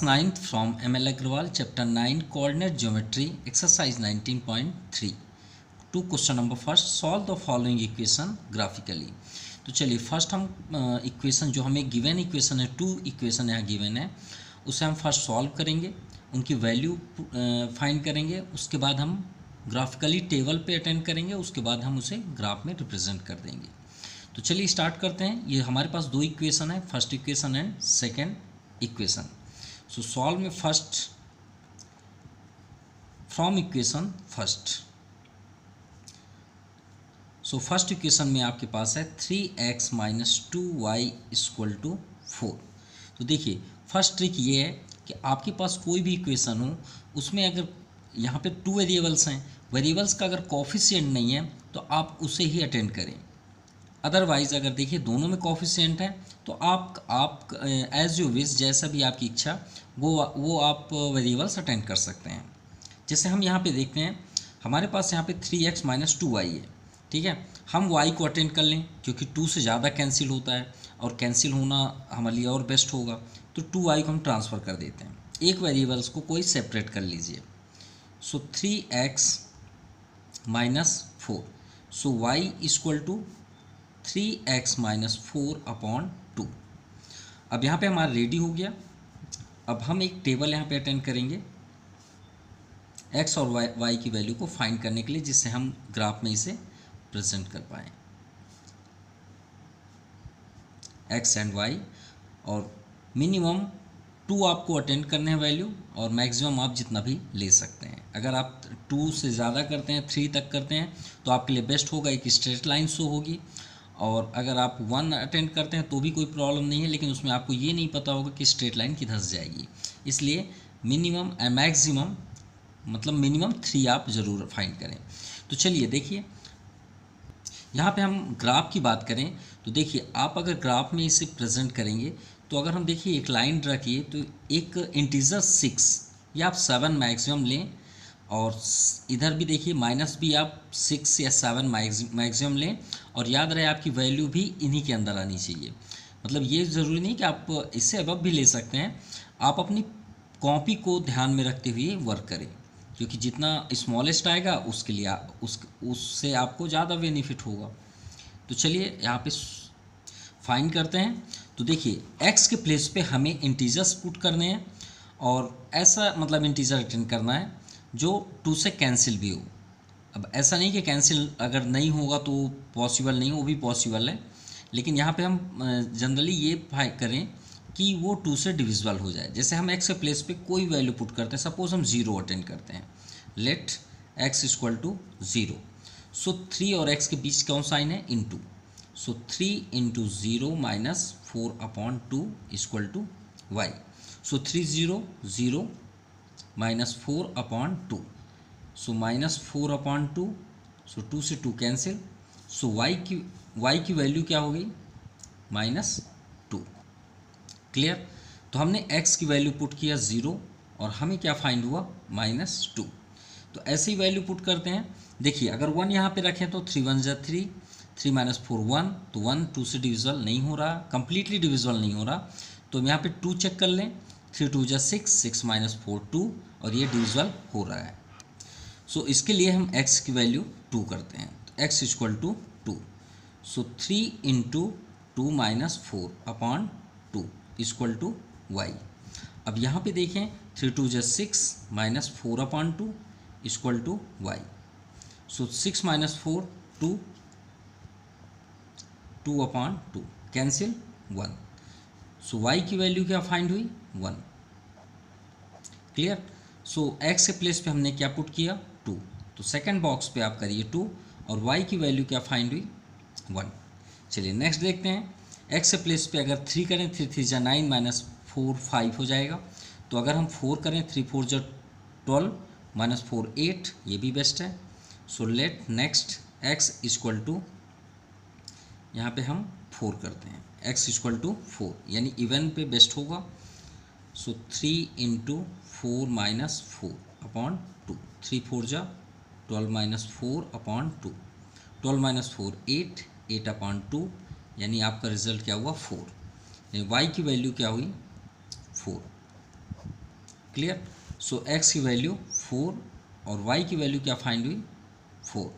Ninth from ML Agrawal, chapter 9, coordinate geometry, exercise 19.3. To question number first, solve the following equation graphically. तो चलिए first हम equation जो हमें given equation है, two equation यहाँ given है, उसे हम फर्स्ट सॉल्व करेंगे, उनकी वैल्यू फाइंड करेंगे, उसके बाद हम ग्राफिकली टेबल पे अटेंड करेंगे, उसके बाद हम उसे ग्राफ में रिप्रेजेंट कर देंगे। तो चलिए स्टार्ट करते हैं। ये हमारे पास दो इक्वेशन है, first equation and second equation. So solve में first from equation first. So first equation में आपके पास है 3x - 2y = 4। तो देखिए फर्स्ट ट्रिक ये है कि आपके पास कोई भी इक्वेशन हो, उसमें अगर यहाँ पे टू वेरिएबल्स हैं, वेरिएबल्स का अगर कोफिशिएंट नहीं है तो आप उसे ही अटेंड करें। अदरवाइज़ अगर देखिए दोनों में कोफिशिएंट है तो आप एज यू विश, जैसा भी आपकी इच्छा, वो आप वेरिएबल्स अटेंड कर सकते हैं। जैसे हम यहाँ पे देखते हैं, हमारे पास यहाँ पे 3x - 2y है, ठीक है। हम y को अटेंड कर लें क्योंकि 2 से ज़्यादा कैंसिल होता है और कैंसिल होना हमारे लिए और बेस्ट होगा, तो 2y को हम ट्रांसफ़र कर देते हैं। एक वेरिएबल्स को कोई सेपरेट कर लीजिए। सो 3x - 4, सो y = 3x - 4/2। अब यहाँ पे हमारा रेडी हो गया। अब हम एक टेबल यहाँ पे अटेंड करेंगे x और y की वैल्यू को फाइंड करने के लिए, जिससे हम ग्राफ में इसे प्रेजेंट कर पाएँ, x एंड y। और मिनिमम 2 आपको अटेंड करने हैं वैल्यू, और मैक्सिमम आप जितना भी ले सकते हैं। अगर आप 2 से ज़्यादा करते हैं, 3 तक करते हैं, तो आपके लिए बेस्ट होगा, एक स्ट्रेट लाइन शो होगी। और अगर आप 1 अटेंड करते हैं तो भी कोई प्रॉब्लम नहीं है, लेकिन उसमें आपको ये नहीं पता होगा कि स्ट्रेट लाइन किधर से जाएगी। इसलिए मिनिमम मैक्सिमम मतलब मिनिमम 3 आप ज़रूर फाइंड करें। तो चलिए देखिए, यहाँ पे हम ग्राफ की बात करें तो देखिए, आप अगर ग्राफ में इसे प्रेजेंट करेंगे तो अगर हम देखिए एक लाइन ड्रा किए तो एक इंटीजर 6 या आप 7 मैक्सिमम लें, और इधर भी देखिए माइनस भी आप 6 या 7 मैक्सिमम लें, और याद रहे आपकी वैल्यू भी इन्हीं के अंदर आनी चाहिए। मतलब ये ज़रूरी नहीं कि आप इससे अबव भी ले सकते हैं, आप अपनी कॉपी को ध्यान में रखते हुए वर्क करें, क्योंकि जितना स्मॉलेस्ट आएगा उसके लिए उससे आपको ज़्यादा बेनिफिट होगा। तो चलिए यहाँ पे फाइंड करते हैं। तो देखिए x के प्लेस पे हमें इंटीजर्स पुट करने हैं, और ऐसा मतलब इंटीजर अटेंड करना है जो 2 से कैंसिल भी हो। अब ऐसा नहीं कि कैंसिल अगर नहीं होगा तो पॉसिबल नहीं, वो भी पॉसिबल है, लेकिन यहाँ पे हम जनरली ये करें कि वो 2 से डिविजिबल हो जाए। जैसे हम x के प्लेस पे कोई वैल्यू पुट करते हैं, सपोज हम 0 अटेंड करते हैं, लेट x = 0। सो 3 और x के बीच कौन साइन है? इनटू। सो 3 × 0 - 4/2 = y। सो 3 0 0 -4/2, सो -4/2, सो 2 से 2 कैंसिल। सो y की वैल्यू क्या हो गई? -2। क्लियर? तो हमने x की वैल्यू पुट किया 0, और हमें क्या फाइंड हुआ? -2। तो ऐसे ही वैल्यू पुट करते हैं। देखिए अगर 1 यहाँ पे रखें तो 3 1 = 3, 3 - 4 1, तो 1 2 से डिविजिबल नहीं हो रहा, कंप्लीटली डिविजिबल नहीं हो रहा। तो यहाँ पे 2 चेक कर लें, 3 2 = 6, 6 - 4 2, और ये डिविजिबल हो रहा है। सो इसके लिए हम x की वैल्यू 2 करते हैं, तो x = 2। सो 3 × 2 - 4/2 = y। अब यहाँ पे देखें, 3 2 = 6 -4/2 = y। सो 6 - 4 2, 2/2 कैंसिल 1। सो y की वैल्यू क्या फाइंड हुई? 1। क्लियर? सो x के प्लेस पे हमने क्या पुट किया? 2। तो सेकंड बॉक्स पे आप करिए 2, और y की वैल्यू क्या फाइंड हुई? 1। चलिए नेक्स्ट देखते हैं। x के प्लेस पे अगर 3 करें, 3 3 = 9 - 4 5 हो जाएगा। तो अगर हम 4 करें, 3 4 = 12 -4 8, ये भी बेस्ट है। सो लेट नेक्स्ट x = यहाँ पे हम 4 करते हैं, x = 4, यानी इवन पे बेस्ट होगा। सो 3 × 4 - 4/2, 3 4 = 12 - 4/2, 12 - 4 8, 8/2, यानी आपका रिजल्ट क्या हुआ 4, यानी y की वैल्यू क्या हुई 4। क्लियर। सो x की वैल्यू 4 और y की वैल्यू क्या फाइंड हुई 4।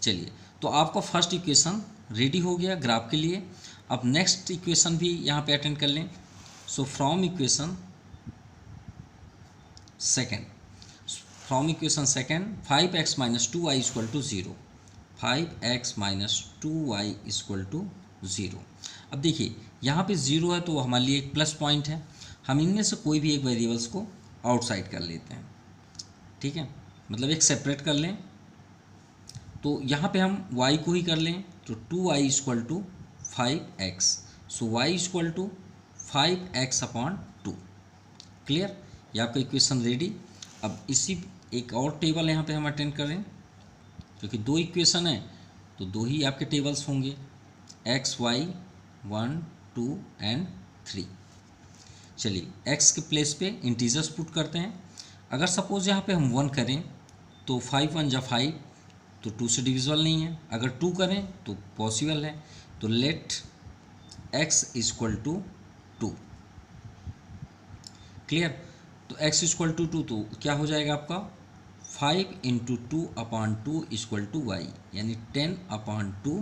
चलिए, तो आपका फर्स्ट इक्वेशन रेडी हो गया ग्राफ के लिए। अब नेक्स्ट इक्वेशन भी यहाँ पे अटेंड कर लें। So from equation second, 5x minus 2y equal to 0, 5x minus 2y equal to 0। अब देखिए यहाँ पे 0 है तो हमारे लिए एक प्लस पॉइंट है। हम इनमें से कोई भी एक वेरिएबल्स को आउटसाइड कर लेते हैं, ठीक है, मतलब एक सेपरेट कर लें। तो यहाँ पे हम y को ही कर लें, तो 2y equal to 5x, so y equal to 5x upon 2। Clear, ये आपका इक्वेशन रेडी। अब इसी एक और टेबल यहाँ पे हम अटेंड करें, क्योंकि दो इक्वेशन है तो दो ही आपके टेबल्स होंगे, x y 1 2 एंड 3। चलिए x के प्लेस पे इंटीजर्स पुट करते हैं। अगर सपोज यहाँ पे हम 1 करें तो 5 1 जा 5, तो 2 से डिविजिबल नहीं है। अगर 2 करें तो पॉसिबल है। तो let x equal to 2। Clear, तो x इक्वल टू 2 तो क्या हो जाएगा आपका 5 into 2 upon 2 equal to y, यानी 10 अपॉन 2,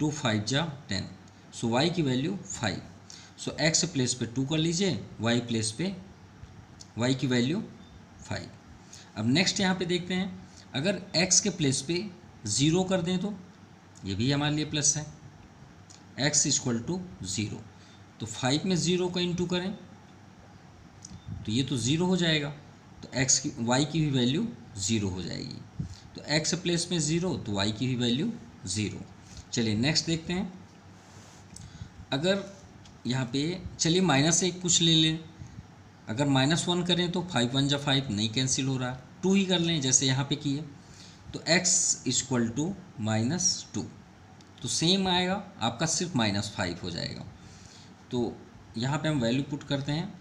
2 5 जा 10, सो y की वैल्यू 5। सो x प्लेस पे 2 कर लीजिए, y प्लेस पे y की वैल्यू 5। अब नेक्स्ट यहाँ पे देखते हैं, अगर x के प्लेस पे 0 कर दें तो ये भी हमारे लिए प्लस है, x इक्वल टू 0। तो 5 में 0 का इंटू करें तो ये तो 0 हो जाएगा, तो x की y की भी वैल्यू 0 हो जाएगी। तो x प्लेस में 0 तो y की भी वैल्यू 0। चलिए नेक्स्ट देखते हैं। अगर यहाँ पे चलिए माइनस एक कुछ ले लें। अगर -1 करें तो 5 1 जा 5 नहीं कैंसिल हो रहा, 2 ही कर लें जैसे यहाँ पे किए। तो x इक्वल टू -2, तो सेम आएगा आपका, सिर्फ -5 हो जाएगा। तो यहाँ पे हम वैल्यू पुट करते हैं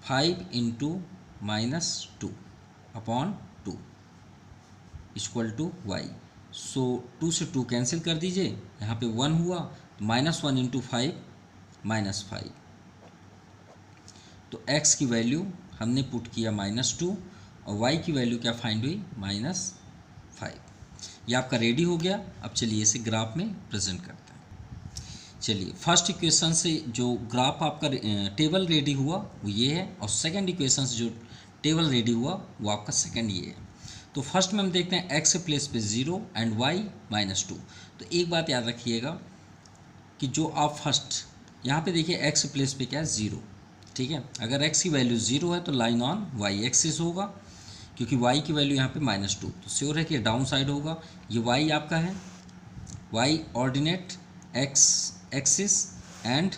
5 into -2 upon 2 equal to y। So 2 से 2 कैंसिल कर दीजिए, यहाँ पे 1 हुआ, तो -1 इंटू 5 -5। तो x की वैल्यू हमने पुट किया -2 और y की वैल्यू क्या फाइंड हुई -5। ये आपका रेडी हो गया। अब चलिए इसे ग्राफ में प्रेजेंट करते हैं। चलिए फर्स्ट इक्वेशन से जो ग्राफ आपका टेबल रेडी हुआ वो ये है, और सेकंड इक्वेशन से जो टेबल रेडी हुआ वो आपका सेकंड ये है। तो फर्स्ट में हम देखते हैं x प्लेस पे 0 एंड y -2। तो एक बात याद रखिएगा कि जो आप फर्स्ट यहाँ पे देखिए x प्लेस पे क्या है 0, ठीक है। अगर x की वैल्यू 0 है तो लाइन ऑन y एक्सिस होगा, क्योंकि y की वैल्यू यहाँ पे -2, तो श्योर है कि डाउन साइड होगा। ये y आपका है, y ordinate x axis and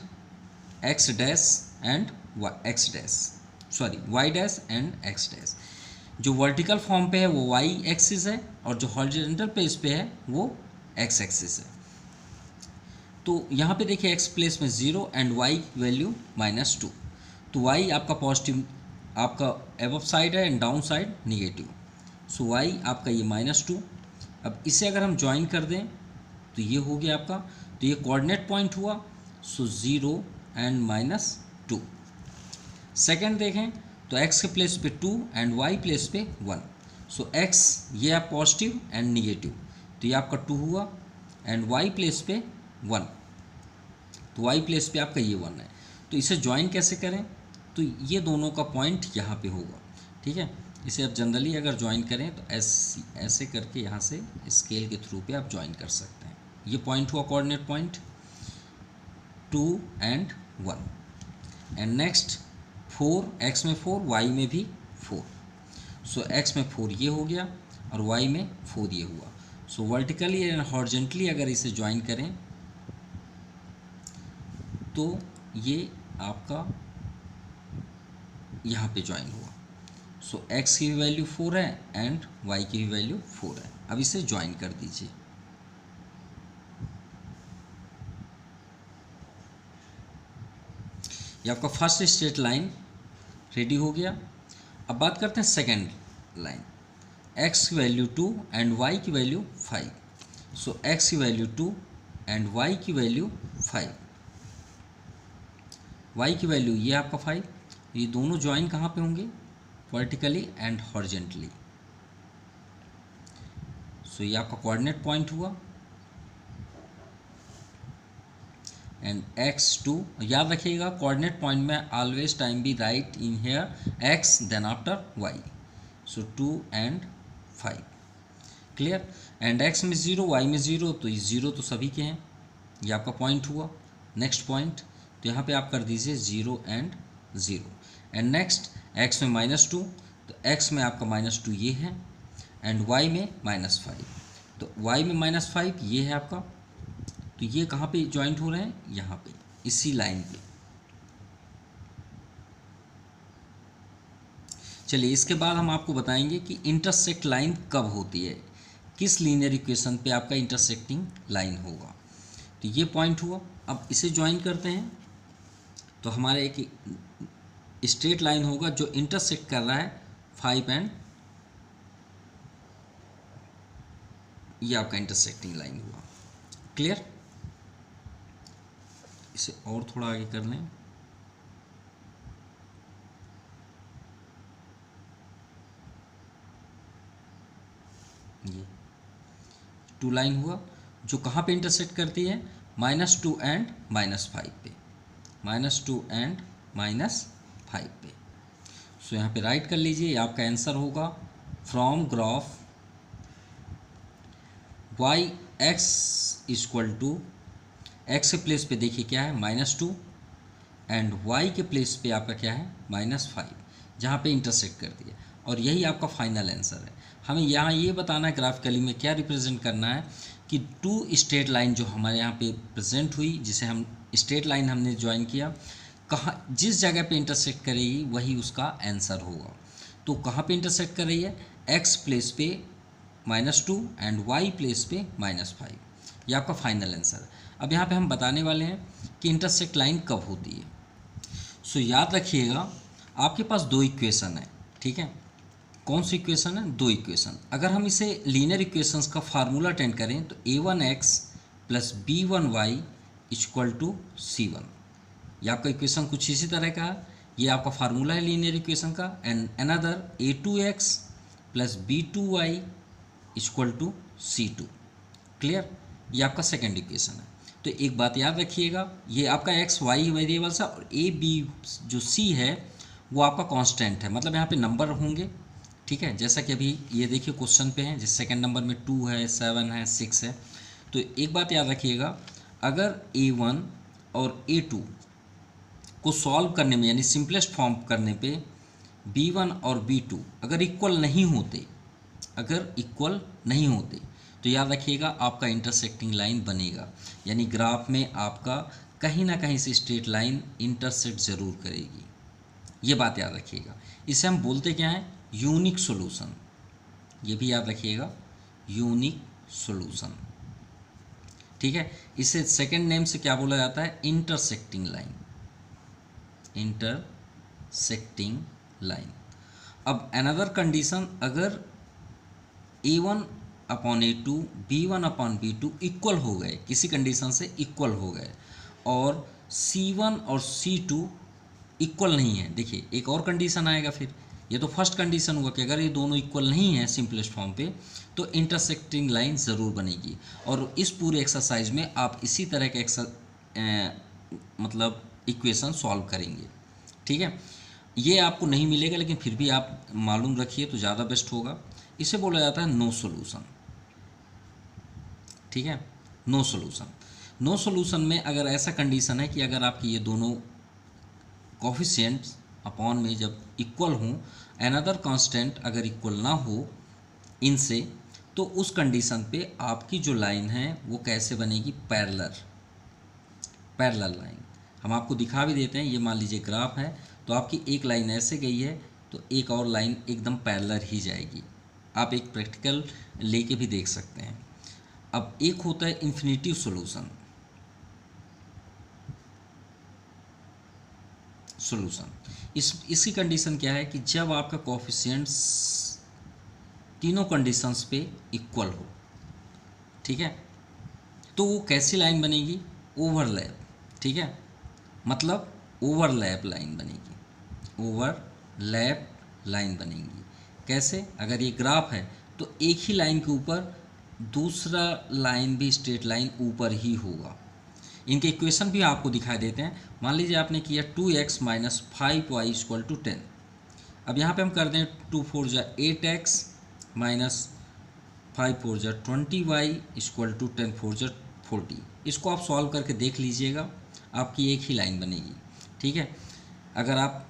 x dash and x dash, sorry y dash and x dash. जो वर्टिकल फॉर्म पे है वो y एक्सिस है, और जो हॉरिजॉन्टल पेज पे है वो x एक्सिस है। तो यहाँ पे देखिए x प्लेस में 0 एंड y वैल्यू -2, तो y आपका पॉजिटिव, आपका एबव साइड है and down side negative. So y आपका ये -2। अब इसे अगर हम ज्वाइन कर दें तो ये हो गया आपका, तो ये कोऑर्डिनेट पॉइंट हुआ, सो 0 एंड -2। सेकंड देखें तो x के प्लेस पे 2 एंड y प्लेस पे 1, सो x ये आप पॉजिटिव एंड निगेटिव, तो ये आपका 2 हुआ, एंड y प्लेस पे 1, तो y प्लेस पे आपका ये 1 है। तो इसे ज्वाइन कैसे करें, तो ये दोनों का पॉइंट यहाँ पे होगा, ठीक है। इसे आप जनरली अगर ज्वाइन करें तो ऐसे करके यहाँ से स्केल के थ्रू पे आप ज्वाइन कर सकते हैं। ये पॉइंट हुआ coordinate point 2 and 1। And next 4, x में 4 y में भी 4, सो x में 4 ये हो गया और y में 4 ये हुआ। सो वर्टिकली एंड हॉरिजॉन्टली अगर इसे ज्वाइन करें तो ये आपका यहाँ पे ज्वाइन हुआ। सो x की भी वैल्यू 4 है एंड y की भी वैल्यू 4 है। अब इसे ज्वाइन कर दीजिए। ये आपका फर्स्ट स्ट्रेट लाइन रेडी हो गया। अब बात करते हैं सेकेंड लाइन, x की वैल्यू 2 एंड y की वैल्यू 5। सो x की वैल्यू 2 एंड y की वैल्यू 5, y की वैल्यू ये आपका 5, ये दोनों ज्वाइन कहाँ पे होंगे, वर्टिकली एंड हॉरिजेंटली। सो ये आपका कोऑर्डिनेट पॉइंट हुआ। एंड x2, याद रखिएगा कोऑर्डिनेट पॉइंट में always time be write in here x then after y। So 2 and 5, clear. And x में 0, y में 0, तो ये 0 तो सभी के हैं, ये आपका पॉइंट हुआ। नेक्स्ट पॉइंट, तो यहाँ पे आप कर दीजिए 0 एंड 0। एंड नेक्स्ट x में -2, तो x में आपका -2 ये है, एंड y में -5, तो y में -5 ये है आपका। तो ये कहाँ पे ज्वाइंट हो रहे हैं, यहाँ पे इसी लाइन पे। चलिए इसके बाद हम आपको बताएंगे कि इंटरसेक्ट लाइन कब होती है, किस लीनियर इक्वेशन पे आपका इंटरसेक्टिंग लाइन होगा। तो ये पॉइंट हुआ। अब इसे ज्वाइन करते हैं तो हमारे एक स्ट्रेट लाइन होगा जो इंटरसेक्ट कर रहा है 5 एंड, ये आपका इंटरसेक्टिंग लाइन हुआ, क्लियर। इसे और थोड़ा आगे कर लें। ये 2 लाइन हुआ जो कहाँ पे इंटरसेक्ट करती है, -2 एंड -5 पे, -2 एंड -5 पे। सो यहाँ पे राइट कर लीजिए, आपका आंसर होगा from graph y x equal to, x के प्लेस पे देखिए क्या है -2 एंड y के प्लेस पे आपका क्या है -5, जहाँ पे इंटरसेक्ट करती है। और यही आपका फाइनल आंसर है। हमें यहाँ ये बताना है ग्राफिकली में क्या रिप्रेजेंट करना है कि 2 स्ट्रेट लाइन जो हमारे यहाँ पे प्रेजेंट हुई, जिसे हम स्ट्रेट लाइन हमने ज्वाइन किया, कहाँ जिस जगह पे इंटरसेक्ट करेगी वही उसका आंसर होगा। तो कहाँ पे इंटरसेक्ट कर रही है, x प्लेस पे -2 एंड y प्लेस पे -5, ये आपका फाइनल आंसर है। अब यहाँ पे हम बताने वाले हैं कि इंटरसेक्ट लाइन कब होती है। सो याद रखिएगा आपके पास 2 इक्वेशन है, ठीक है। कौन सी इक्वेशन है, 2 इक्वेशन। अगर हम इसे लीनियर इक्वेशंस का फार्मूला अटेंड करें तो a1x plus b1y equal to c1, ये आपका इक्वेशन कुछ इसी तरह का है, ये आपका फार्मूला है लीनियर इक्वेशन का। And another a2x plus b2y equal to c2, clear, ये आपका सेकेंड इक्वेशन है। तो एक बात याद रखिएगा, ये आपका x y वेरिएबल्स है और a b जो c है वो आपका कांस्टेंट है, मतलब यहाँ पे नंबर होंगे, ठीक है। जैसा कि अभी ये देखिए क्वेश्चन पे हैं, जिस सेकंड नंबर में 2 है, 7 है, 6 है। तो एक बात याद रखिएगा, अगर a1 और a2 को सॉल्व करने में यानी सिंपलेस्ट फॉर्म करने पे b1 और b2 अगर इक्वल नहीं होते, तो याद रखिएगा आपका इंटरसेक्टिंग लाइन बनेगा, यानी ग्राफ में आपका कहीं ना कहीं से स्ट्रेट लाइन इंटरसेक्ट ज़रूर करेगी, ये बात याद रखिएगा। इसे हम बोलते क्या हैं, यूनिक सॉल्यूशन, ये भी याद रखिएगा, यूनिक सॉल्यूशन, ठीक है। इसे सेकंड नेम से क्या बोला जाता है, इंटरसेक्टिंग लाइन, इंटरसेक्टिंग लाइन। अब अनदर कंडीशन, अगर a1 upon a2 b1 upon b2 equal हो गए, किसी कंडीशन से इक्वल हो गए, और c1 और c2 इक्वल नहीं है, देखिए एक और कंडीशन आएगा फिर। ये तो फर्स्ट कंडीशन हुआ कि अगर ये दोनों इक्वल नहीं है सिंपलेस्ट फॉर्म पे, तो इंटरसेक्टिंग लाइन ज़रूर बनेगी। और इस पूरे एक्सरसाइज में आप इसी तरह के मतलब इक्वेशन सॉल्व करेंगे, ठीक है। ये आपको नहीं मिलेगा, लेकिन फिर भी आप मालूम रखिए तो ज़्यादा बेस्ट होगा। इसे बोला जाता है नो सॉल्यूशन, ठीक है, नो सॉल्यूशन। नो सॉल्यूशन में अगर ऐसा कंडीशन है कि अगर आपकी ये दोनों कोफिशिएंट्स अपॉन में जब इक्वल हों, अनदर कांस्टेंट अगर इक्वल ना हो इनसे, तो उस कंडीशन पे आपकी जो लाइन है वो कैसे बनेगी, पैरेलल लाइन। हम आपको दिखा भी देते हैं, ये मान लीजिए ग्राफ है, तो आपकी एक लाइन ऐसे गई है तो एक और लाइन एकदम पैरेलल ही जाएगी। आप एक प्रैक्टिकल लेके भी देख सकते हैं। अब एक होता है इन्फिनिटिव सॉल्यूशन, इसकी कंडीशन क्या है कि जब आपका कोफिशिएंट्स तीनों कंडीशंस पे इक्वल हो, ठीक है। तो वो कैसी लाइन बनेगी, ओवरलैप, ठीक है, मतलब ओवरलैप लाइन बनेगी, ओवरलैप लाइन बनेगी। कैसे, अगर ये ग्राफ है तो एक ही लाइन के ऊपर दूसरा लाइन भी स्ट्रेट लाइन ऊपर ही होगा। इनके इक्वेशन भी आपको दिखाई देते हैं। मान लीजिए आपने किया 2x minus 5y equal to 10। अब यहाँ पे हम कर दें 2 4 जा 8x माइनस 5 4 जा 20y इक्वल टू 10 4 जा 40। इसको आप सॉल्व करके देख लीजिएगा, आपकी एक ही लाइन बनेगी, ठीक है। अगर आप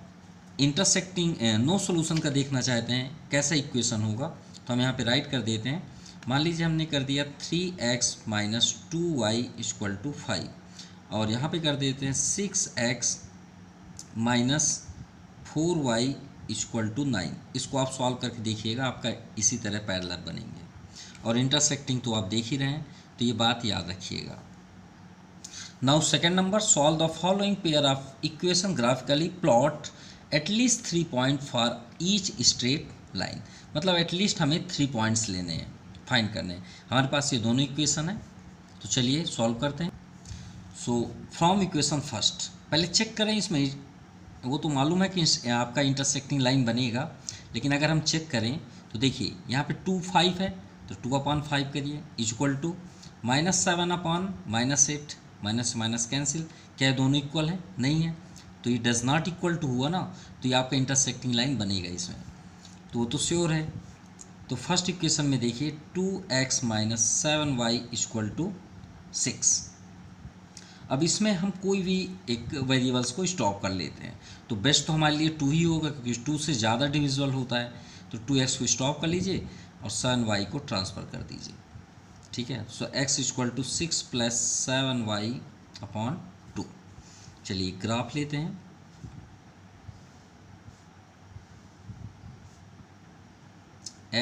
इंटरसेक्टिंग नो सॉल्यूशन का देखना चाहते हैं कैसा इक्वेशन होगा, तो हम यहाँ पे राइट कर देते हैं। मान लीजिए हमने कर दिया 3x minus 2y equal to 5, और यहाँ पे कर देते हैं 6x minus 4y equal to 9। इसको आप सॉल्व करके देखिएगा, आपका इसी तरह पैरेलल बनेंगे। और इंटरसेक्टिंग तो आप देख ही रहे हैं, तो ये बात याद रखिएगा। Now second number, solve the following pair of equation graphically plot at least 3 point for each straight line. मतलब एटलीस्ट हमें 3 पॉइंट्स लेने हैं, फाइंड करने हैं। हमारे पास ये दोनों इक्वेशन है, तो चलिए सॉल्व करते हैं। सो फ्रॉम इक्वेशन फर्स्ट, पहले चेक करें इसमें, वो तो मालूम है कि आपका इंटरसेक्टिंग लाइन बनेगा, लेकिन अगर हम चेक करें तो देखिए यहाँ पे 2 5 है, तो 2/5 करिए equal to -7/-8, minus minus cancel. क्या ये दोनों इक्वल है? नहीं है, तो ये डज नॉट इक्वल टू हुआ ना, तो ये आपका इंटरसेक्टिंग लाइन बनेगा इसमें, तो वो तो श्योर है। तो फर्स्ट इक्वेशन में देखिए 2x minus 7y equal to 6। अब इसमें हम कोई भी एक वेरिएबल्स को स्टॉप कर लेते हैं, तो बेस्ट तो हमारे लिए 2 ही होगा, क्योंकि 2 से ज़्यादा डिविजिबल होता है। तो 2x को स्टॉप कर लीजिए और 7y को ट्रांसफ़र कर दीजिए, ठीक है। So x equal to 6 plus 7y upon 2। चलिए ग्राफ लेते हैं।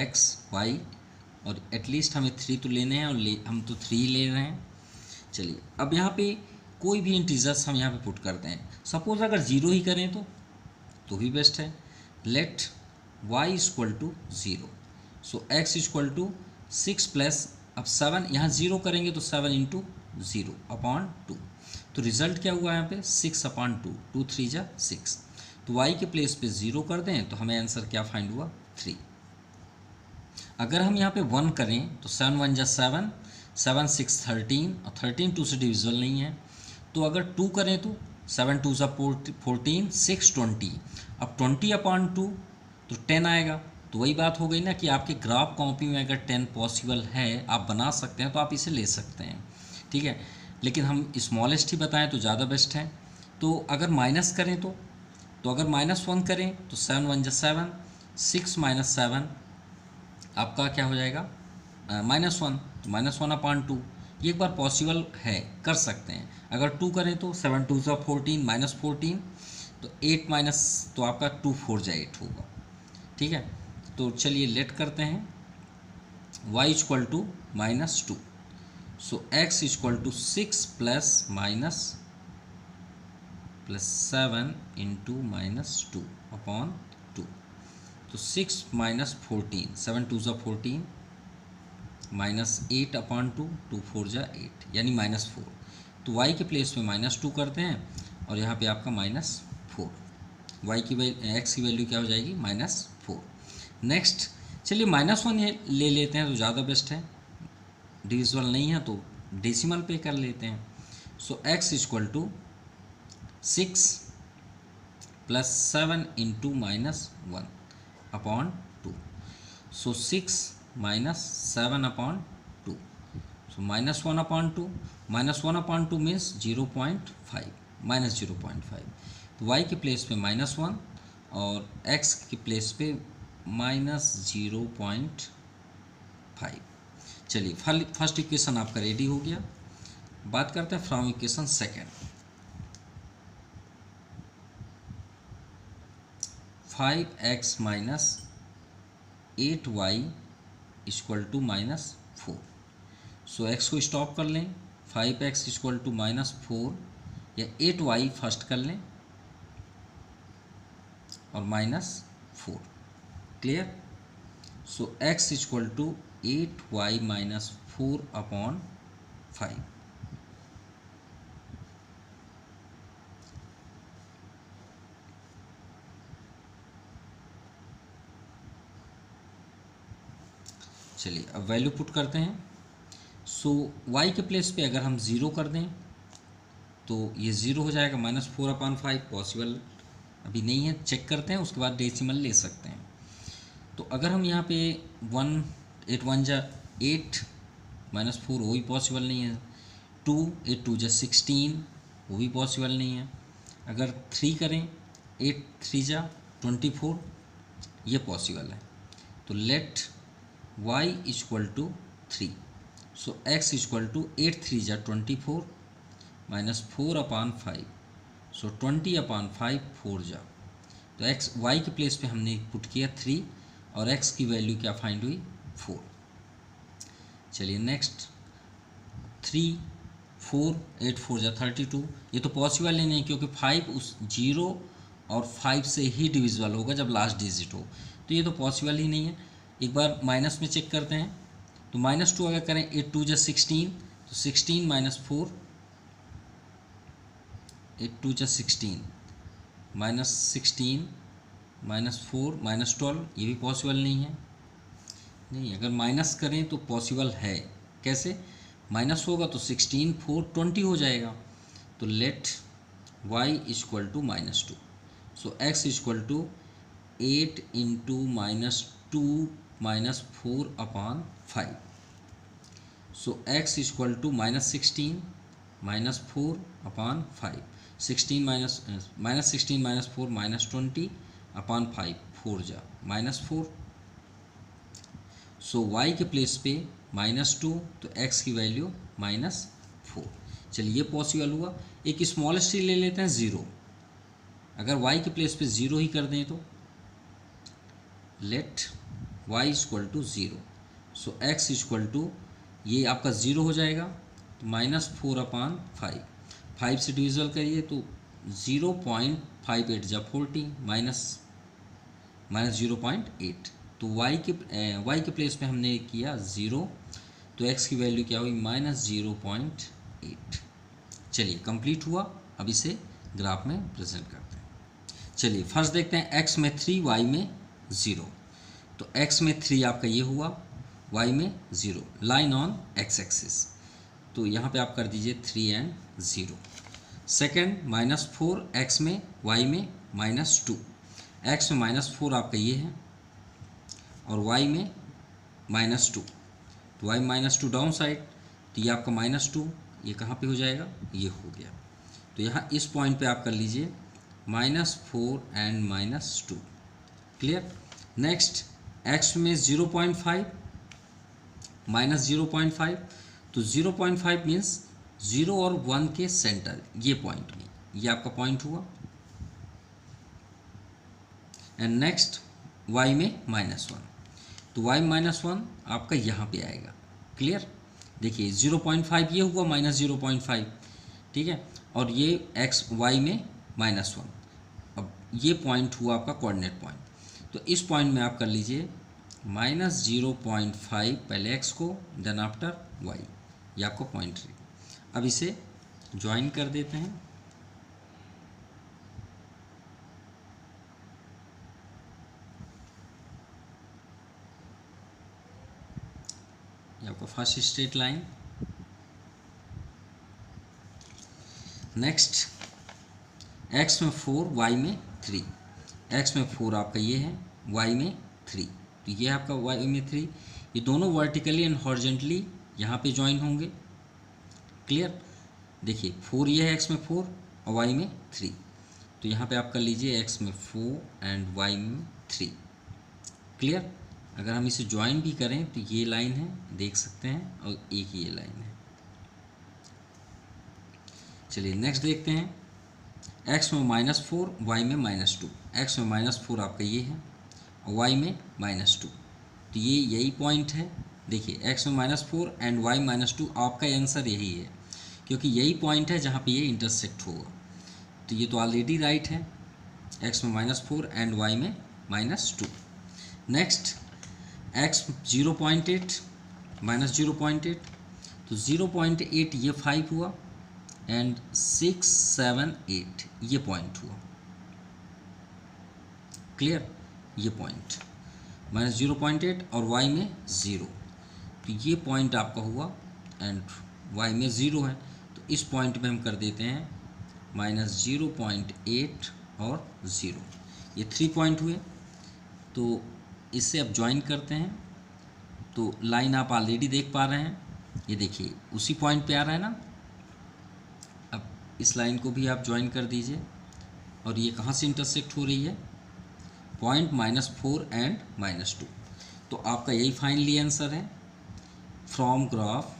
x y, और एटलीस्ट हमें 3 तो लेने हैं, और हम तो 3 ले रहे हैं। चलिए अब यहाँ पे कोई भी इंटीजर्स हम यहाँ पे पुट करते हैं। सपोज अगर 0 ही करें तो भी बेस्ट है। Let y equal to 0, so x equal to 6 plus, अब 7 यहाँ 0 करेंगे तो 7 इंटू 0 अपॉन 2। तो रिजल्ट क्या हुआ यहाँ पे 6/2, 2 3 जा 6। तो y के प्लेस पे 0 कर दें तो हमें आंसर क्या फाइंड हुआ 3। अगर हम यहाँ पे 1 करें तो 7 1 जा 7, 7 6 13, और 13 2 से डिविजिबल नहीं है। तो अगर 2 करें तो 7 2 जा 14, 6 20, अब 20/2 तो 10 आएगा। तो वही बात हो गई ना कि आपके ग्राफ कॉपी में अगर 10 पॉसिबल है, आप बना सकते हैं, तो आप इसे ले सकते हैं, ठीक है। लेकिन हम स्मॉलेस्ट ही बताएं तो ज़्यादा बेस्ट है। तो अगर माइनस करें तो अगर -1 करें तो 7 1 जा 7, 6 माइनस 7 आपका क्या हो जाएगा -1, तो -1/2। ये एक बार पॉसिबल है, कर सकते हैं। अगर 2 करें तो 7 2 जा 14, -14, तो 8 माइनस, तो आपका 2 4 जा 8 होगा, ठीक है। तो चलिए लेट करते हैं y equal to -2, so x equal to 6 plus 7 into -2 upon 2। तो 6 माइनस 14, 7 2 जा 14, -8/2, 2 4 जा 8, यानी -4। तो y के प्लेस में -2 करते हैं, और यहाँ पे आपका -4, y की x की वैल्यू क्या हो जाएगी -4। नेक्स्ट चलिए -1 ये ले लेते हैं, तो ज़्यादा बेस्ट है। डिविजिबल नहीं है तो डेसिमल पे कर लेते हैं। So x equal to 6 plus 7 into -1 upon 2। So 6 minus 7/2, so -1/2, -1/2 means 0.5, -0.5। तो y के प्लेस पे -1 और x के प्लेस पे -0.5। चलिए फर्स्ट इक्वेशन आपका रेडी हो गया। बात करते हैं from equation second. 5x minus 8y equal to -4। So x को स्टॉप कर लें, 5x इक्वल टू -4, या 8y फर्स्ट कर लें और -4। क्लियर। So x equal to 8y minus 4/5। 5। चलिए अब वैल्यू पुट करते हैं। सो y के प्लेस पे अगर हम 0 कर दें तो ये 0 हो जाएगा, -4/5 पॉसिबल अभी नहीं है, चेक करते हैं, उसके बाद डेसिमल ले सकते हैं। तो अगर हम यहाँ पे 1 8 1 जा 8 -4 वो भी पॉसिबल नहीं है, 2 8 2 जा 16 वो भी पॉसिबल नहीं है। अगर 3 करें 8 3 जा 24 ये पॉसिबल है। तो let y equal to 3। So x equal to 8 3 जा 24 -4/5। सो 20/5 4 जा, तो x y के प्लेस पे हमने पुट किया 3 और x की वैल्यू क्या फाइंड हुई 4। चलिए नेक्स्ट 3 4 8 4 जा 32, ये तो पॉसिबल ही नहीं क्योंकि 5 उस 0 और 5 से ही डिविजिबल होगा जब लास्ट डिजिट हो, तो ये तो पॉसिबल ही नहीं है। एक बार माइनस में चेक करते हैं, तो -2 अगर करें 8 2 जा 16, तो 16 -4 8 2 जा 16 -16 -4 -12 ये भी पॉसिबल नहीं है। नहीं, अगर माइनस करें तो पॉसिबल है। कैसे माइनस होगा तो 16 4 20 हो जाएगा। तो let y equal to -2। So x equal to 8 into -2 -4/5। So x equal to -16 -4/5। 16 -4 -20/5 4 जा -4। सो y के प्लेस पे -2 तो x की वैल्यू -4। चलिए ये पॉसिबल हुआ। एक स्मॉलेस्ट ही ले लेते हैं 0। अगर y के प्लेस पे 0 ही कर दें तो let y equal to 0। So x equal to ये आपका 0 हो जाएगा, तो -4/5 5 से डिविजल करिए तो 0.58 जा 40 -0.8। तो y के प्लेस पे हमने किया 0, तो x की वैल्यू क्या हुई -0.8। चलिए कंप्लीट हुआ। अब इसे ग्राफ में प्रेजेंट करते हैं। चलिए फर्स्ट देखते हैं x में 3 y में 0। तो x में 3 आपका ये हुआ, y में 0, लाइन ऑन x एक्सिस। तो यहाँ पे आप कर दीजिए 3 and 0। सेकेंड -4 x में y में -2। x में -4 आपका ये है और y में -2, तो y -2 डाउन साइड, तो ये आपका -2 ये कहाँ पे हो जाएगा, ये हो गया। तो यहाँ इस पॉइंट पे आप कर लीजिए -4 and -2। क्लियर। नेक्स्ट x में 0.5 -0.5, तो 0.5 मीन्स 0 और 1 के सेंटर, ये पॉइंट में, ये आपका पॉइंट हुआ। एंड नेक्स्ट y में -1, तो y -1 आपका यहाँ पे आएगा। क्लियर। देखिए 0.5 ये हुआ -0.5, ठीक है, और ये x y में -1। अब ये पॉइंट हुआ आपका कोऑर्डिनेट पॉइंट, तो इस पॉइंट में आप कर लीजिए -0.5 पहले x को, देन आफ्टर y, ये आपको पॉइंट है। अब इसे ज्वाइन कर देते हैं। ये आपका first straight line. Next x में 4 y में 3। x में 4 आपका ये है, y में 3, तो ये आपका y में 3, ये दोनों वर्टिकली एंड हॉरिजॉन्टली यहाँ पे ज्वाइन होंगे। क्लियर। देखिए 4 ये है x में 4 और y में 3, तो यहाँ पे आप कर लीजिए x में 4 एंड y में 3। क्लियर। अगर हम इसे ज्वाइन भी करें तो ये लाइन है, देख सकते हैं, और एक ये लाइन है। चलिए नेक्स्ट देखते हैं। x में -4 y में -2। x में -4 आपका ये है और y में -2, तो ये यही पॉइंट है। देखिए x में -4 एंड y -2, आपका आंसर यही है क्योंकि यही पॉइंट है जहाँ पे ये इंटरसेक्ट होगा। तो ये तो ऑलरेडी राइट है, x में -4 एंड y में -2। नेक्स्ट x 0.8 -0.8, तो 0.8 ये 5 हुआ एंड 6, 7, 8 ये पॉइंट हुआ। क्लियर, ये पॉइंट -0.8 और y में 0, तो ये पॉइंट आपका हुआ एंड y में 0 है, तो इस पॉइंट में हम कर देते हैं -0.8 और 0, ये 3 पॉइंट हुए। तो इससे अब ज्वाइन करते हैं, तो लाइन आप ऑलरेडी देख पा रहे हैं, ये देखिए उसी पॉइंट पे आ रहा है ना। अब इस लाइन को भी आप ज्वाइन कर दीजिए, और ये कहाँ से इंटरसेक्ट हो रही है, पॉइंट -4 एंड -2। तो आपका यही फाइनली आंसर है, from graph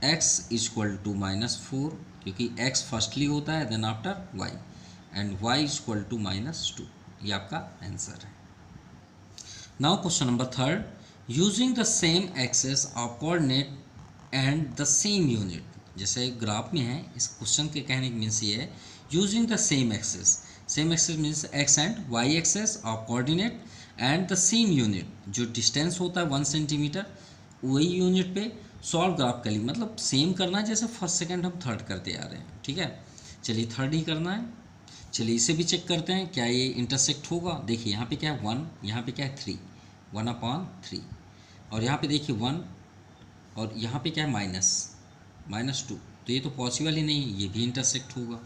x equal to -4, क्योंकि x फर्स्टली होता है then after y, and y equal to -2, ये आपका आंसर है। Now question number 3, using the same axes of coordinate and the same unit. जैसे ग्राफ में है, इस क्वेश्चन के कहने की मीन्स ये है, using the same axes means x and y axes of coordinate and the same unit, जो डिस्टेंस होता है 1 सेंटीमीटर, वही यूनिट पे सॉल्व ग्राफ कर ली, मतलब सेम करना है जैसे फर्स्ट सेकंड हम थर्ड करते आ रहे हैं। ठीक है, चलिए थर्ड ही करना है। चलिए इसे भी चेक करते हैं, क्या ये इंटरसेक्ट होगा। देखिए यहाँ पे क्या है 1, यहाँ पे क्या है 3, 1/3, और यहाँ पे देखिए 1, और यहाँ पे क्या है -2, तो ये तो पॉसिबल ही नहीं, ये भी इंटरसेक्ट होगा।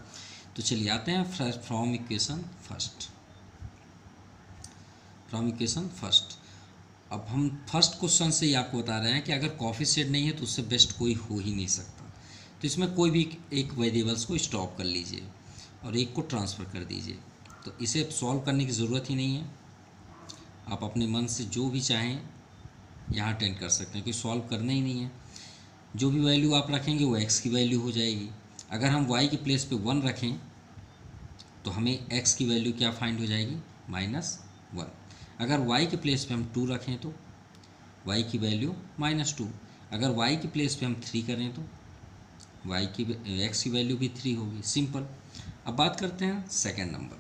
तो चलिए आते हैं फ्रॉम इक्वेशन फर्स्ट। अब हम फर्स्ट क्वेश्चन से ही आपको बता रहे हैं कि अगर कोएफिशिएंट नहीं है तो उससे बेस्ट कोई हो ही नहीं सकता। तो इसमें कोई भी एक वेरिएबल्स को स्टॉप कर लीजिए और एक को ट्रांसफ़र कर दीजिए, तो इसे सॉल्व करने की ज़रूरत ही नहीं है। आप अपने मन से जो भी चाहें यहाँ अटेंड कर सकते हैं, क्योंकि सॉल्व करना ही नहीं है। जो भी वैल्यू आप रखेंगे वो x की वैल्यू हो जाएगी। अगर हम y की प्लेस पे 1 रखें तो हमें x की वैल्यू क्या फाइंड हो जाएगी, -1। अगर y के प्लेस पे हम 2 रखें तो y की वैल्यू -2। अगर y की प्लेस पे हम 3 करें तो x की वैल्यू भी 3 होगी। सिंपल। अब बात करते हैं second number,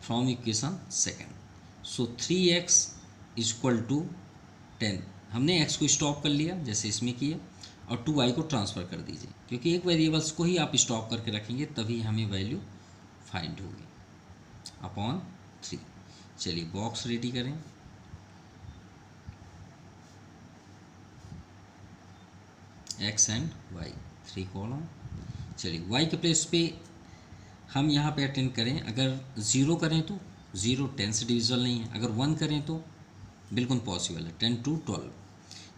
from equation second. So 3x equal to 10, हमने x को स्टॉप कर लिया जैसे इसमें किया, और 2y को ट्रांसफ़र कर दीजिए, क्योंकि एक वेरिएबल्स को ही आप स्टॉप करके रखेंगे तभी हमें वैल्यू फाइंड होगी, अपॉन 3। चलिए बॉक्स रेडी करें। x and y 3 column. चलिए y के प्लेस पे हम यहाँ पे अटेंड करें, अगर 0 करें तो 0 10 से डिविजिबल नहीं है, अगर 1 करें तो बिल्कुल पॉसिबल है, 10 to 12।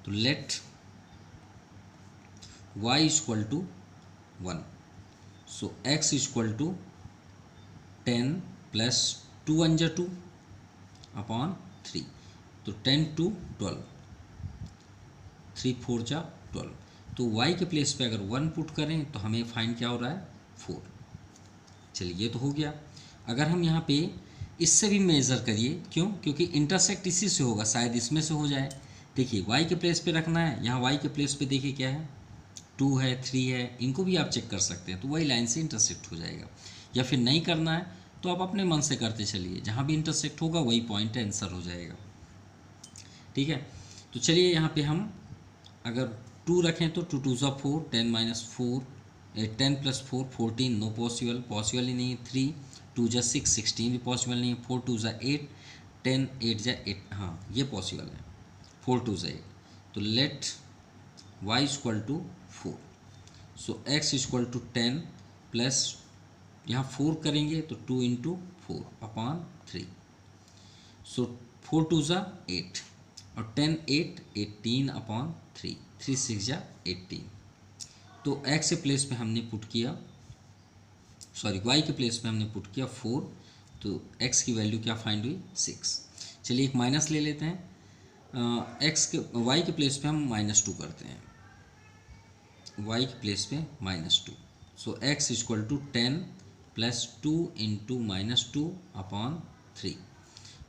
तो let y equal to 1, so x equal to 10 plus 2 1 जा 2 अपॉन 3, तो 10 to 12, 3 4 जा 12। तो y के प्लेस पे अगर 1 पुट करें तो हमें फाइंड क्या हो रहा है, 4। चलिए ये तो हो गया। अगर हम यहाँ पे इससे भी मेज़र करिए, क्यों, क्योंकि इंटरसेक्ट इसी से होगा, शायद इसमें से हो जाए। देखिए y के प्लेस पे रखना है, यहाँ y के प्लेस पे देखिए क्या है, 2 है 3 है, इनको भी आप चेक कर सकते हैं, तो वही लाइन से इंटरसेक्ट हो जाएगा। या फिर नहीं करना है तो आप अपने मन से करते चलिए, जहाँ भी इंटरसेक्ट होगा वही पॉइंट आंसर हो जाएगा। ठीक है, तो चलिए यहाँ पे हम अगर 2 रखें तो 2 2 4, 10 - 4, 10 + 4 14, नो पॉसिबल ही नहीं। 3 2 6, 16 भी पॉसिबल नहीं है। 4 2 8, 10 8 8, हाँ ये पॉसिबल है, 4 2 8। तो let y equal to 4, so x equal to 10 plus यहाँ 4 करेंगे तो 2 × 4 अपॉन 3, सो 4 2 8 और 10 8 18 अपॉन 3, 3 6 18। तो x के प्लेस पे हमने पुट किया, सॉरी y के प्लेस पे हमने पुट किया 4, तो x की वैल्यू क्या फाइंड हुई, 6। चलिए एक माइनस ले लेते हैं, y के प्लेस पे हम -2 करते हैं, y के प्लेस पे -2, so x equal to 10 plus 2 × -2 upon 3,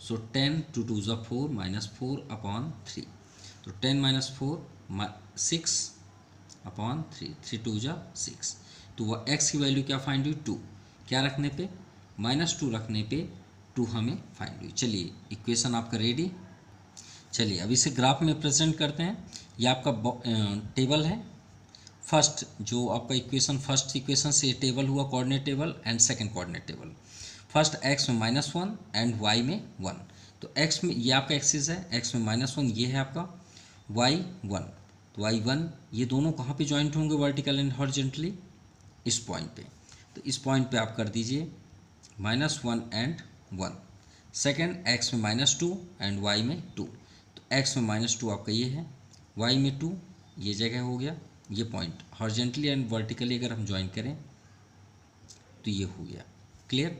so 10 2 2 4 -4 upon 3, तो 10 - 4 6 अपॉन 3, 3 2 6। तो वह x की वैल्यू क्या फाइंड हुई, 2। क्या रखने पे, -2 रखने पे 2 हमें फाइंड हुई। चलिए इक्वेशन आपका रेडी। चलिए अब इसे ग्राफ में प्रेजेंट करते हैं। ये आपका टेबल है। फर्स्ट जो आपका इक्वेशन, फर्स्ट इक्वेशन से टेबल हुआ coordinate table and second coordinate table. First x में -1 एंड वाई में 1। तो एक्स में ये आपका एक्सिस है, एक्स में -1 ये है आपका, वाई 1। तो वाई 1 ये दोनों कहाँ पे जॉइंट होंगे वर्टिकल एंड हॉरिजॉन्टली? इस पॉइंट पे। तो इस पॉइंट पे आप कर दीजिए -1 एंड 1। सेकेंड एक्स में -2 एंड वाई में 2। तो एक्स में -2 आपका ये है, वाई में 2 ये जगह हो गया। ये पॉइंट हॉरिजॉन्टली एंड वर्टिकली अगर हम ज्वाइन करें तो ये हो गया। क्लियर?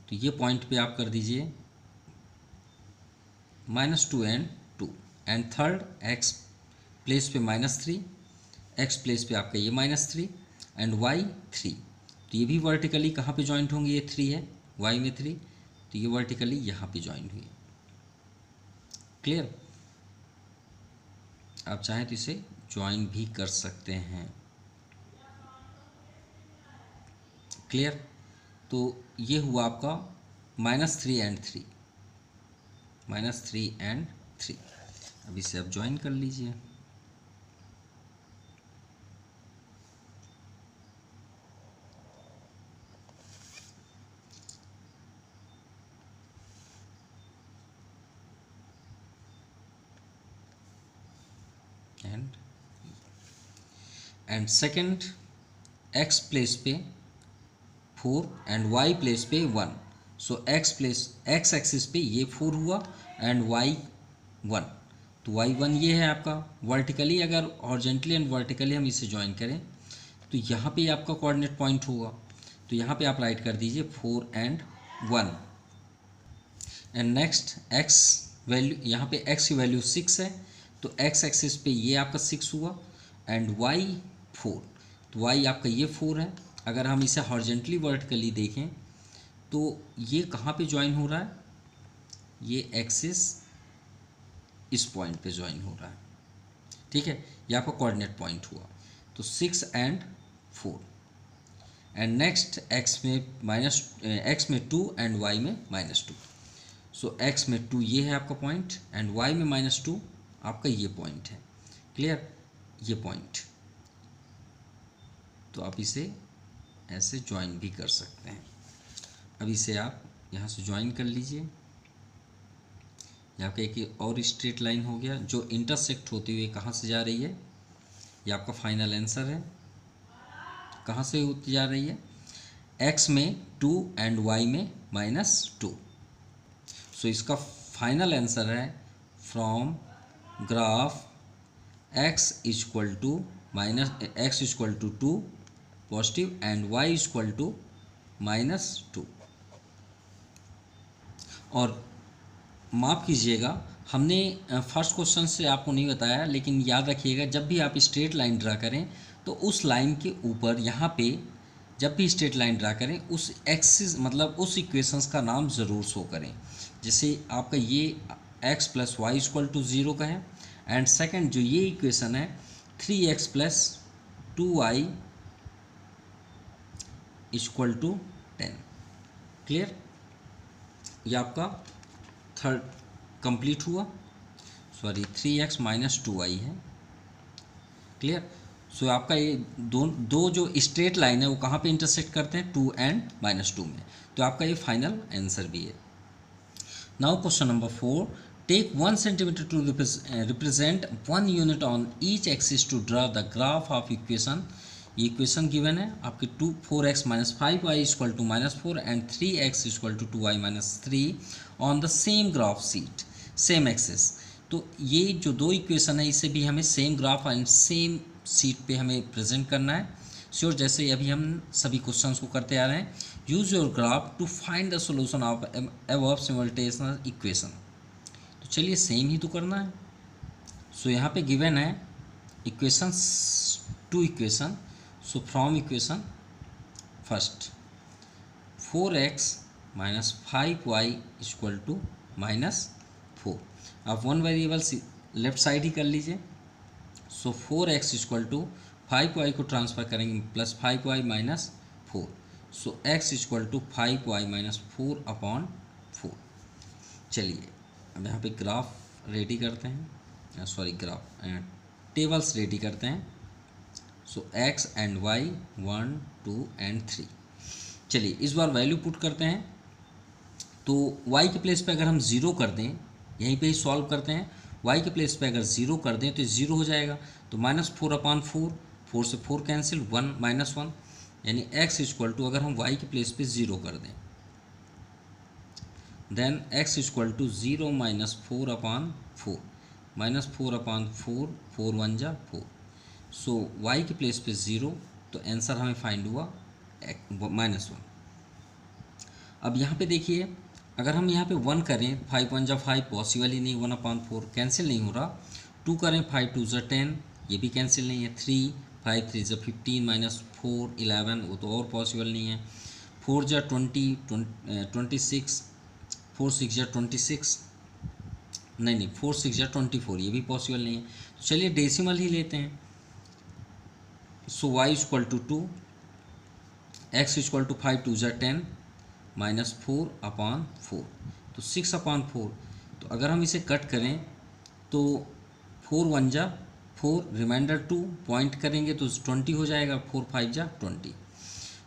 तो ये पॉइंट पे आप कर दीजिए -2 and 2। And third x place पे -3, एक्स प्लेस पे आपका ये -3 एंड वाई 3। तो ये भी वर्टिकली कहाँ पे जॉइंट होंगे? ये 3 है, वाई में 3, तो ये वर्टिकली यहाँ पे जॉइंट हुई। क्लियर? आप चाहें तो इसे ज्वाइन भी कर सकते हैं। क्लियर? तो ये हुआ आपका -3 एंड 3, -3 एंड 3। अब इसे आप ज्वाइन कर लीजिए। एंड सेकेंड एक्स प्लेस पे 4 एंड वाई प्लेस पे 1। सो एक्स एक्सिस पे ये 4 हुआ एंड वाई 1। तो वाई 1 ये है आपका वर्टिकली। अगर हॉरिजॉन्टली एंड वर्टिकली हम इसे ज्वाइन करें तो यहाँ पे आपका कोऑर्डिनेट पॉइंट होगा। तो यहाँ पे आप राइट कर दीजिए 4 and 1। And next x value, यहाँ पे एक्स की वैल्यू 6 है, तो एक्स एक्सिस पे ये आपका 6 हुआ एंड वाई 4। तो वाई आपका ये 4 है। अगर हम इसे हॉरिजॉन्टली वर्टिकली देखें तो ये कहाँ पे ज्वाइन हो रहा है? ये एक्सिस इस पॉइंट पे ज्वाइन हो रहा है। ठीक है, ये आपका कोऑर्डिनेट पॉइंट हुआ। तो 6 एंड 4। एंड नेक्स्ट एक्स में 2 एंड वाई में -2। सो एक्स में 2 ये है आपका पॉइंट एंड वाई में -2 आपका ये पॉइंट है। क्लियर? ये पॉइंट। तो आप इसे ऐसे ज्वाइन भी कर सकते हैं। अब इसे आप यहाँ से ज्वाइन कर लीजिए। यहाँ पे एक और स्ट्रेट लाइन हो गया जो इंटरसेक्ट होती हुई कहाँ से जा रही है? ये आपका फाइनल आंसर है। कहाँ से होती जा रही है? एक्स में 2 एंड वाई में -2। सो इसका फाइनल आंसर है from graph x equal to -2 positive and y equal to -2। और माफ़ कीजिएगा, हमने फर्स्ट क्वेश्चन से आपको नहीं बताया, लेकिन याद रखिएगा जब भी आप स्ट्रेट लाइन ड्रा करें तो उस लाइन के ऊपर यहाँ पे जब भी स्ट्रेट लाइन ड्रा करें उस एक्सिस मतलब उस इक्वेशंस का नाम ज़रूर शो करें। जैसे आपका ये x + y = 0 का है एंड सेकंड जो ये इक्वेशन है 3x + 2y = 10। क्लियर? ये आपका थर्ड कंप्लीट हुआ। 3x - 2y है। क्लियर? सो आपका ये दो जो स्ट्रेट लाइन है वो कहाँ पे इंटरसेक्ट करते हैं? 2 एंड -2 में। तो आपका ये फाइनल आंसर भी है। Now question number 4, take 1 cm to represent 1 unit on each axis to draw the graph of equation. ये इक्वेशन गिवन है आपके 4x - 5y = -4 and 3x = 2y - 3 on the same graph sheet same axis. तो ये जो दो इक्वेशन है इसे भी हमें same graph and same sheet पे हमें प्रेजेंट करना है। श्योर, जैसे अभी हम सभी क्वेश्चंस को करते आ रहे हैं। Use your graph to find the solution of above simultaneous equation. तो चलिए सेम ही तो करना है। सो यहाँ पे गिवन है equations, 2 equation. So from equation first 4x - 5y = -4। आप वन वेरिएबल लेफ्ट साइड ही कर लीजिए। सो 4x = 5y को ट्रांसफ़र करेंगे +5y - 4। So x = 5y - 4/4। चलिए अब यहाँ पे ग्राफ रेडी करते हैं, सॉरी ग्राफ टेबल्स रेडी करते हैं। So x and y 1 2 and 3। चलिए इस बार वैल्यू पुट करते हैं। तो y के प्लेस पे अगर हम 0 कर दें, यहीं पे ही सॉल्व करते हैं, y के प्लेस पे अगर 0 कर दें तो 0 हो जाएगा। तो -4/4, 4 से 4 कैंसिल, 1 -1, यानी x इक्वल टू, अगर हम y के प्लेस पे 0 कर दें, देन x इक्वल टू 0 -4/4, -4/4, 4 1 जा 4। सो y के प्लेस पे 0, तो आंसर हमें फाइंड हुआ -1। अब यहाँ पे देखिए, अगर हम यहाँ पे 1 करें, 5 1 जा 5, पॉसिबल ही नहीं, 1/4 कैंसिल नहीं हो रहा। 2 करें, 5 2 जा 10, ये भी कैंसिल नहीं है। 3 5 3 जा 15, -4 11, वो तो और पॉसिबल नहीं है। 4 जा 20, 26, 4 6 जा 26, नहीं 4 6 जा 24, ये भी पॉसिबल नहीं है। तो चलिए डेसिमल ही लेते हैं। So y equal to 2, x equal to 5 2 जा 10, -4/4, तो 6/4। तो अगर हम इसे कट करें तो 4 1 जा 4, रिमाइंडर 2, पॉइंट करेंगे तो 20 हो जाएगा, 4 5 जा 20।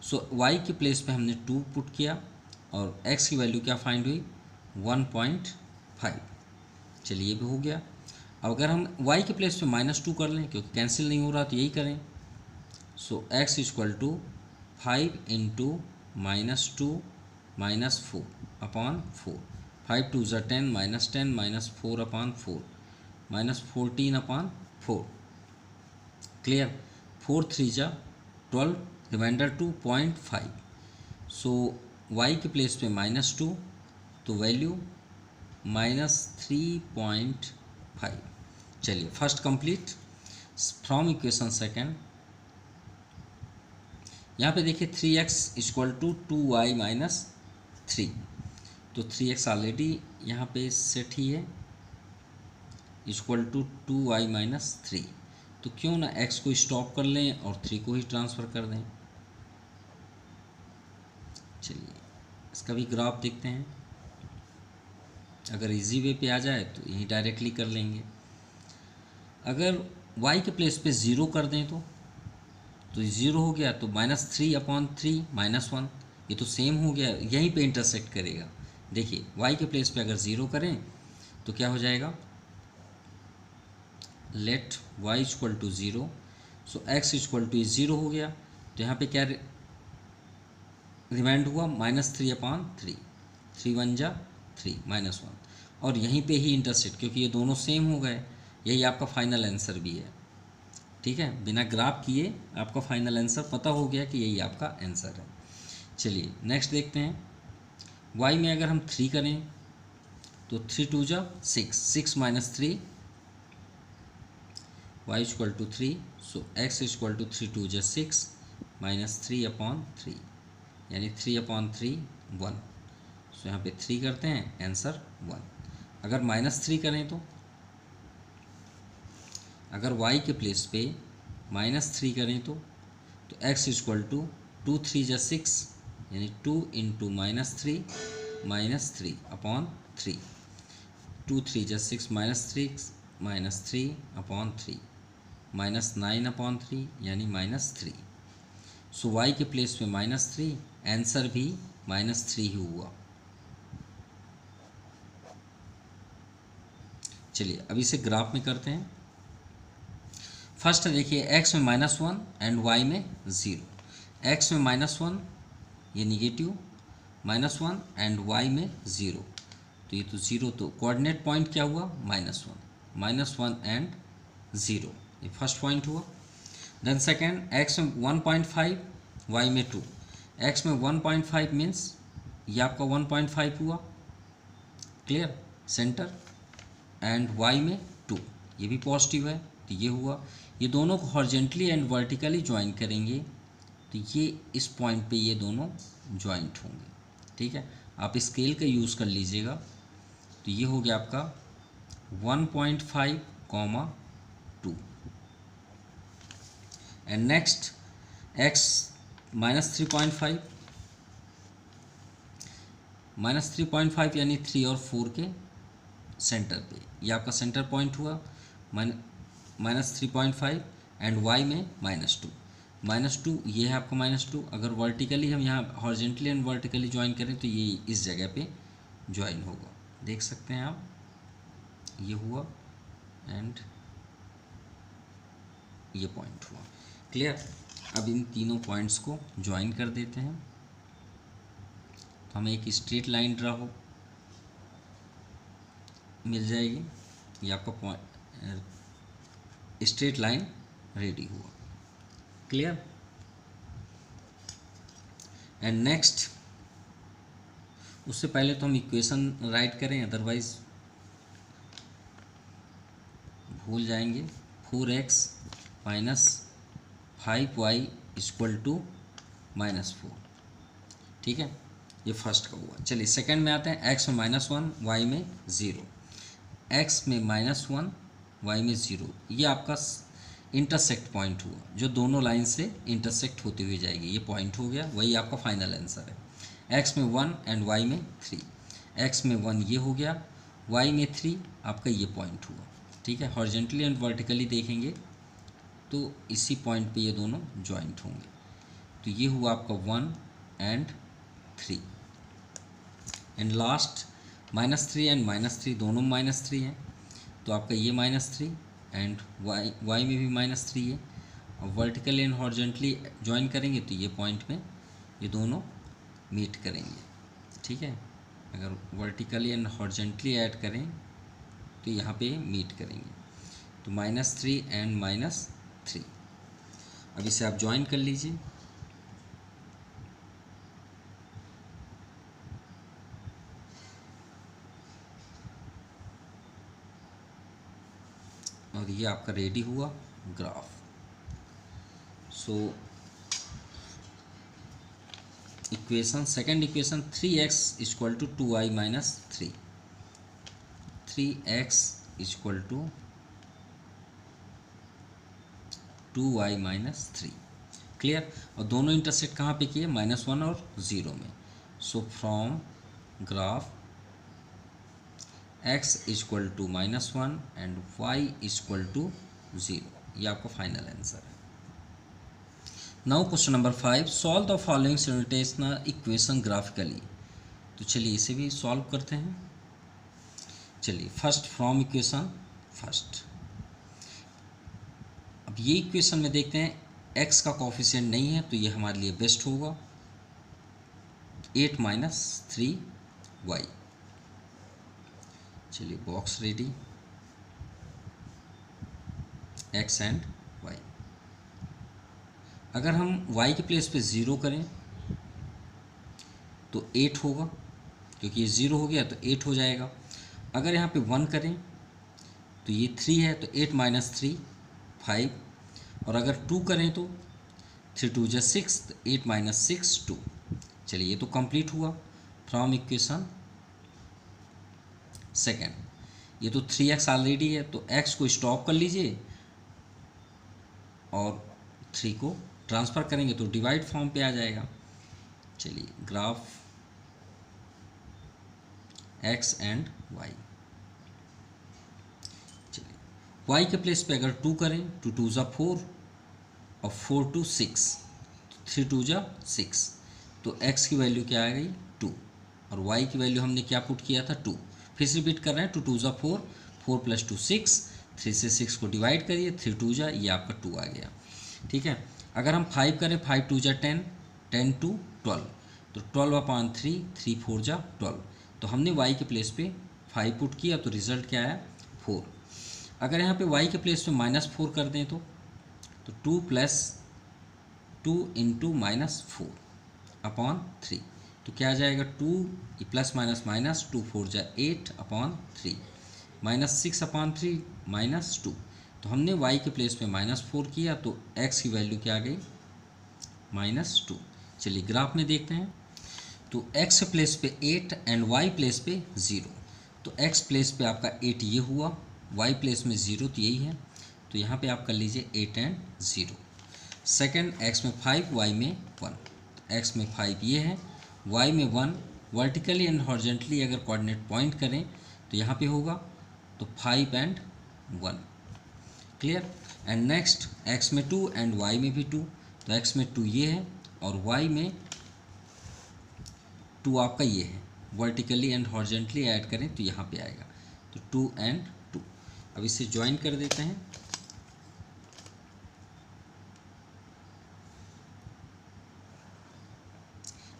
सो y के प्लेस पे हमने 2 पुट किया और x की वैल्यू क्या फाइंड हुई, 1.5। चलिए ये भी हो गया। अब अगर हम y के प्लेस पे -2 कर लें, क्योंकि कैंसिल नहीं हो रहा, तो यही करें। सो x इक्वल टू 5 इंटू -2 -4/4, 5 2 जा 10, -10 -4/4, -14/4, क्लियर। 4 3 जा 12, रिमाइंडर 2, 0.5। सो y के प्लेस पे -2, तो वैल्यू -3.5। चलिए first complete. From equation second, यहाँ पे देखिए 3x इक्वल टू 2y - 3, तो 3x ऑलरेडी यहाँ पे सेट ही है, इक्वल टू 2y - 3। तो क्यों ना x को स्टॉप कर लें और 3 को ही ट्रांसफ़र कर दें। चलिए इसका भी ग्राफ देखते हैं। अगर इजी वे पे आ जाए तो यही डायरेक्टली कर लेंगे। अगर y के प्लेस पे 0 कर दें तो 0 हो गया, तो -3/3 -1, ये तो सेम हो गया, यहीं पे इंटरसेक्ट करेगा। देखिए y के प्लेस पे अगर 0 करें तो क्या हो जाएगा, let y equal to 0। So x equal to 0 हो गया, तो यहाँ पे क्या रिमाइंड हुआ, -3/3, 3 1 जा 3, -1, और यहीं पे ही इंटरसेक्ट, क्योंकि ये दोनों सेम हो गए। यही आपका फाइनल आंसर भी है। ठीक है, बिना ग्राफ किए आपका फाइनल आंसर पता हो गया कि यही आपका आंसर है। चलिए नेक्स्ट देखते हैं। y में अगर हम 3 करें तो 3 2 जा 6, 6 -3, y equal to 3। So x equal to 3 2 जा 6, -3/3, यानी 3/3 1। सो यहाँ पे 3 करते हैं, आंसर 1। अगर -3 करें तो, अगर y के प्लेस पे -3 करें तो x इक्वल टू 2 3 जा 6, यानी 2 इंटू -3 -3/3, 2 3 जा 6 -3 -3/3, -9/3, यानी -3। सो y के प्लेस पे -3, आंसर भी -3 ही हुआ। चलिए अब इसे ग्राफ में करते हैं। फर्स्ट देखिए x में -1 एंड y में 0। x में -1 ये निगेटिव, -1 एंड y में 0, तो ये तो 0, तो कोऑर्डिनेट पॉइंट क्या हुआ, -1 एंड 0, ये फर्स्ट पॉइंट हुआ। देन सेकेंड, x में 1.5, y में 2। x में 1.5 मीन्स ये आपका 1.5 हुआ, क्लियर, सेंटर, एंड y में 2, ये भी पॉजिटिव है, तो ये हुआ। ये दोनों को हॉरिजॉन्टली एंड वर्टिकली ज्वाइन करेंगे, तो ये इस पॉइंट पे ये दोनों ज्वाइंट होंगे। ठीक है, आप स्केल का यूज़ कर लीजिएगा। तो ये हो गया आपका 1.5, 2। एंड नेक्स्ट x -3.5, -3.5 यानी 3 और 4 के सेंटर पे, ये आपका सेंटर पॉइंट हुआ -3.5 एंड वाई में -2, -2 ये है आपका -2। अगर वर्टिकली हम यहाँ हॉरिजॉन्टली एंड वर्टिकली ज्वाइन करें तो ये इस जगह पे ज्वाइन होगा, देख सकते हैं आप, ये हुआ एंड ये पॉइंट हुआ। क्लियर। अब इन तीनों पॉइंट्स को ज्वाइन कर देते हैं तो हमें एक स्ट्रेट लाइन ड्रा हो मिल जाएगी, ये आपका पॉइंट स्ट्रेट लाइन रेडी हुआ। क्लियर। एंड नेक्स्ट, उससे पहले तो हम इक्वेशन राइट करें, अदरवाइज भूल जाएंगे। 4x minus 5y equal to -4, ठीक है, ये फर्स्ट का हुआ। चलिए सेकंड में आते हैं। x में -1 y में 0, x में -1 y में 0, ये आपका इंटरसेक्ट पॉइंट हुआ, जो दोनों लाइन से इंटरसेक्ट होती हुई जाएगी, ये पॉइंट हो गया, वही आपका फाइनल आंसर है। x में 1 एंड y में 3, x में 1 ये हो गया, y में 3 आपका ये पॉइंट हुआ, ठीक है। हॉरिजॉन्टली एंड वर्टिकली देखेंगे तो इसी पॉइंट पे ये दोनों जॉइंट होंगे, तो ये हुआ आपका 1 एंड 3। एंड लास्ट -3 एंड -3 दोनों -3 हैं, तो आपका ये -3 एंड y में भी -3 है। और वर्टिकली एंड हॉरिजॉन्टली ज्वाइन करेंगे तो ये पॉइंट में ये दोनों मीट करेंगे, ठीक है। अगर वर्टिकली एंड हॉरिजॉन्टली ऐड करें तो यहाँ पे मीट करेंगे, तो -3 एंड -3। अब इसे आप ज्वाइन कर लीजिए, और ये आपका रेडी हुआ graph. So equation, second equation 3x equal to 2y minus 3, 3x equal to 2y minus 3। Clear. और दोनों इंटरसेक्ट कहाँ पे किए, -1 और 0 में। So from graph x equal to -1 and y equal to 0, ये आपका फाइनल आंसर है। Now question number 5, solve the following simultaneous equation graphically. तो चलिए इसे भी सॉल्व करते हैं। चलिए फर्स्ट फ्रॉम इक्वेशन फर्स्ट। अब ये इक्वेशन में देखते हैं x का कोफिशिएंट नहीं है तो ये हमारे लिए बेस्ट होगा, 8 - 3y। चलिए box ready, x and y। अगर हम y के प्लेस पे 0 करें तो 8 होगा, क्योंकि ये 0 हो गया तो 8 हो जाएगा। अगर यहाँ पे 1 करें तो ये 3 है, तो 8 - 3 5। और अगर 2 करें तो 3 2 = 6, तो 8 - 6 2। चलिए ये तो कंप्लीट हुआ फ्रॉम इक्वेशन सेकेंड। ये तो 3x ऑलरेडी है, तो x को स्टॉप कर लीजिए और 3 को ट्रांसफ़र करेंगे तो डिवाइड फॉर्म पे आ जाएगा। चलिए ग्राफ x एंड y। चलिए y के प्लेस पे अगर 2 करें, 2 2 = 4 और 4 2 6, 3 2 = 6, तो x की वैल्यू क्या आ गई 2, और y की वैल्यू हमने क्या पुट किया था 2। फिर से रिपीट कर रहे हैं, 2 2 = 4, 4 + 2 6, 3 से 6 को डिवाइड करिए, 3 2 = ये आपका 2 आ गया, ठीक है। अगर हम 5 करें, 5 2 = 10, 10 2 12, तो 12/3, 3 4 = 12। तो हमने y के प्लेस पे 5 पुट किया तो रिज़ल्ट क्या आया 4। अगर यहाँ पे y के प्लेस पे -4 कर दें तो 2 + 2 × -4/3, तो क्या आ जाएगा 2 +- 2 4 = 8/3, -6/3 -2। तो हमने y के प्लेस पे -4 किया तो x की वैल्यू क्या आ गई -2। चलिए ग्राफ में देखते हैं, तो x प्लेस पे 8 एंड y प्लेस पे 0, तो x प्लेस पे आपका 8 ये हुआ, y प्लेस में 0 तो यही है, तो यहाँ पे आप कर लीजिए 8 एंड 0। सेकंड x में 5 y में 1, x में 5 ये है, y में 1। वर्टिकली एंड हॉरिजॉन्टली अगर कोऑर्डिनेट पॉइंट करें तो यहाँ पे होगा तो 5 and 1, clear. And next x में 2 एंड y में भी 2, तो x में 2 ये है और y में 2 आपका ये है। वर्टिकली एंड हॉरिजॉन्टली ऐड करें तो यहाँ पे आएगा, तो 2 and 2। अब इसे ज्वाइन कर देते हैं,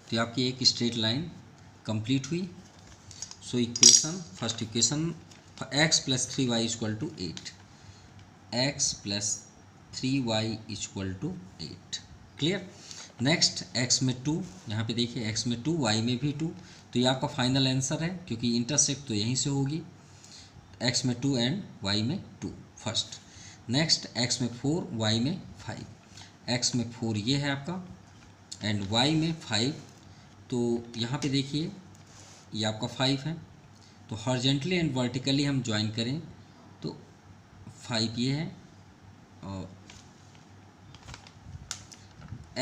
तो आपकी एक स्ट्रेट लाइन कंप्लीट हुई। So equation, first equation x + 3y = 8, x + 3y = 8, clear. Next x में 2, यहाँ पे देखिए x में 2, y में भी 2, तो ये आपका फाइनल आंसर है क्योंकि इंटरसेक्ट तो यहीं से होगी। x में 2 एंड y में 2 फर्स्ट। नेक्स्ट x में 4, y में 5, x में 4 ये है आपका एंड y में 5, तो यहाँ पे देखिए ये आपका 5 है, तो हॉरिजॉन्टली एंड वर्टिकली हम ज्वाइन करें तो 5 ये है और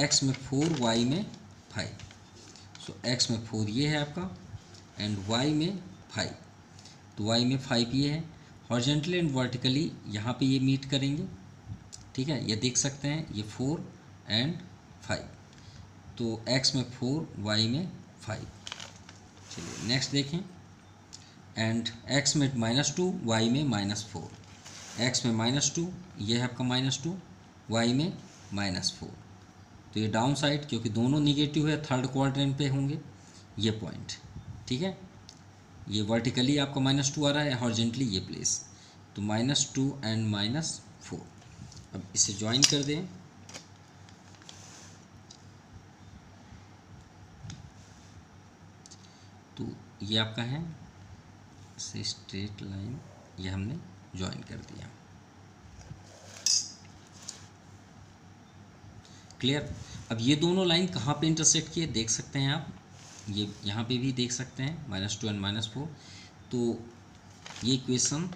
x में 4, y में 5, सो x में 4 ये है आपका एंड y में 5, तो y में 5 ये है। हॉरिजॉन्टली एंड वर्टिकली यहाँ पे ये मीट करेंगे, ठीक है, ये देख सकते हैं ये 4 एंड 5, तो x में 4, y में 5। चलिए नेक्स्ट देखें, एंड x में -2, y में -4, x में -2 ये है आपका -2, y में -4, तो ये डाउन साइड क्योंकि दोनों निगेटिव है, थर्ड क्वाड्रेंट पे होंगे ये पॉइंट, ठीक है। ये वर्टिकली आपका -2 आ रहा है, हॉरिजॉन्टली ये प्लेस, तो -2 एंड -4। अब इसे ज्वाइन कर दें, तो ये आपका है से स्ट्रेट लाइन, ये हमने ज्वाइन कर दिया, क्लियर। अब ये दोनों लाइन कहाँ पे इंटरसेक्ट किए देख सकते हैं आप, ये यहाँ पे भी देख सकते हैं -2 एंड -4, तो ये equation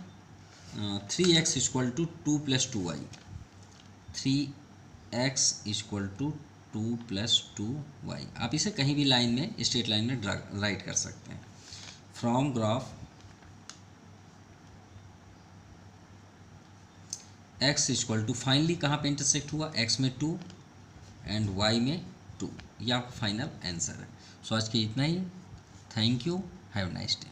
3x = 2 + 2y, 3x = 2 + 2y, आप इसे कहीं भी लाइन में, स्ट्रेट लाइन में राइट कर सकते हैं। फ्रॉम ग्राफ x = फाइनली कहाँ पे इंटरसेक्ट हुआ, x में 2 एंड y में 2, ये आपका फाइनल आंसर है। सो आज के इतना ही, thank you, have nice day.